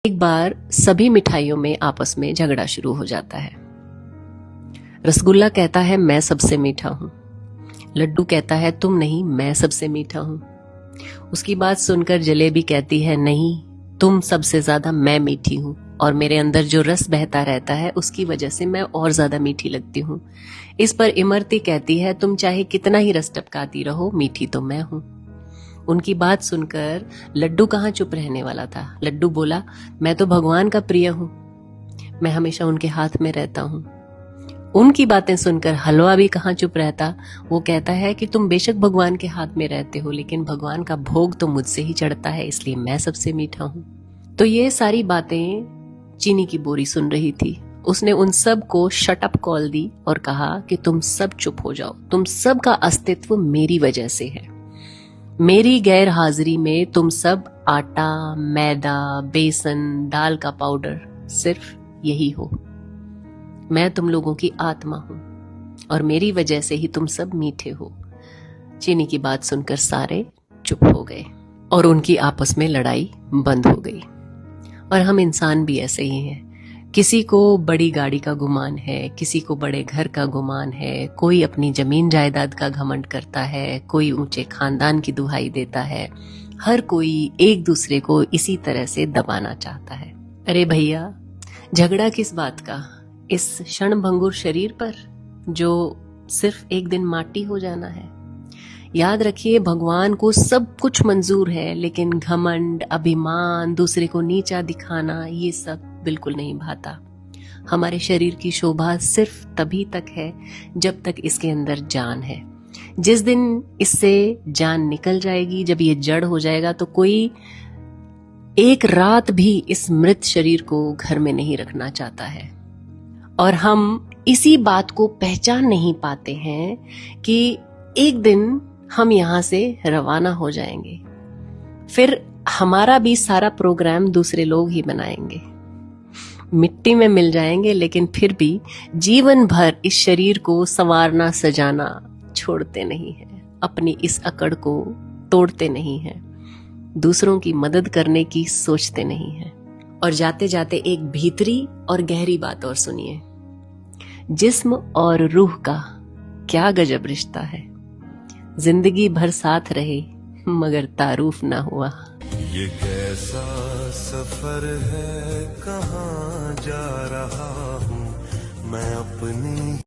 एक बार सभी मिठाइयों में आपस में झगड़ा शुरू हो जाता है। रसगुल्ला कहता है मैं सबसे मीठा हूं। लड्डू कहता है तुम नहीं, मैं सबसे मीठा हूं। उसकी बात सुनकर जलेबी कहती है नहीं, तुम सबसे ज्यादा मैं मीठी हूं और मेरे अंदर जो रस बहता रहता है उसकी वजह से मैं और ज्यादा मीठी लगती हूं। इस पर इमरती कहती है तुम चाहे कितना ही रस टपकाती रहो, मीठी तो मैं हूं। उनकी बात सुनकर लड्डू कहाँ चुप रहने वाला था। लड्डू बोला मैं तो भगवान का प्रिय हूं, मैं हमेशा उनके हाथ में रहता हूं। उनकी बातें सुनकर हलवा भी कहाँ चुप रहता। वो कहता है कि तुम बेशक भगवान के हाथ में रहते हो, लेकिन भगवान का भोग तो मुझसे ही चढ़ता है, इसलिए मैं सबसे मीठा हूं। तो ये सारी बातें चीनी की बोरी सुन रही थी। उसने उन सब को शट अप कॉल दी और कहा कि तुम सब चुप हो जाओ, तुम सब का अस्तित्व मेरी वजह से है। मेरी गैर हाजिरी में तुम सब आटा, मैदा, बेसन, दाल का पाउडर सिर्फ यही हो। मैं तुम लोगों की आत्मा हूं और मेरी वजह से ही तुम सब मीठे हो। चीनी की बात सुनकर सारे चुप हो गए और उनकी आपस में लड़ाई बंद हो गई। और हम इंसान भी ऐसे ही हैं। किसी को बड़ी गाड़ी का गुमान है, किसी को बड़े घर का गुमान है, कोई अपनी जमीन जायदाद का घमंड करता है, कोई ऊंचे खानदान की दुहाई देता है। हर कोई एक दूसरे को इसी तरह से दबाना चाहता है। अरे भैया, झगड़ा किस बात का? इस क्षणभंगुर शरीर पर जो सिर्फ एक दिन माटी हो जाना है। याद रखिए, भगवान को सब कुछ मंजूर है, लेकिन घमंड, अभिमान, दूसरे को नीचा दिखाना, ये सब बिल्कुल नहीं भाता। हमारे शरीर की शोभा सिर्फ तभी तक है जब तक इसके अंदर जान है। जिस दिन इससे जान निकल जाएगी, जब ये जड़ हो जाएगा, तो कोई एक रात भी इस मृत शरीर को घर में नहीं रखना चाहता है। और हम इसी बात को पहचान नहीं पाते हैं कि एक दिन हम यहां से रवाना हो जाएंगे, फिर हमारा भी सारा प्रोग्राम दूसरे लोग ही बनाएंगे, मिट्टी में मिल जाएंगे, लेकिन फिर भी जीवन भर इस शरीर को संवारना सजाना छोड़ते नहीं हैं, अपनी इस अकड़ को तोड़ते नहीं हैं, दूसरों की मदद करने की सोचते नहीं हैं। और जाते जाते एक भीतरी और गहरी बात और सुनिए, जिस्म और रूह का क्या गजब रिश्ता है। जिंदगी भर साथ रहे मगर तारुफ ना हुआ। ये कैसा सफर है, कहाँ जा रहा हूँ मैं अपनी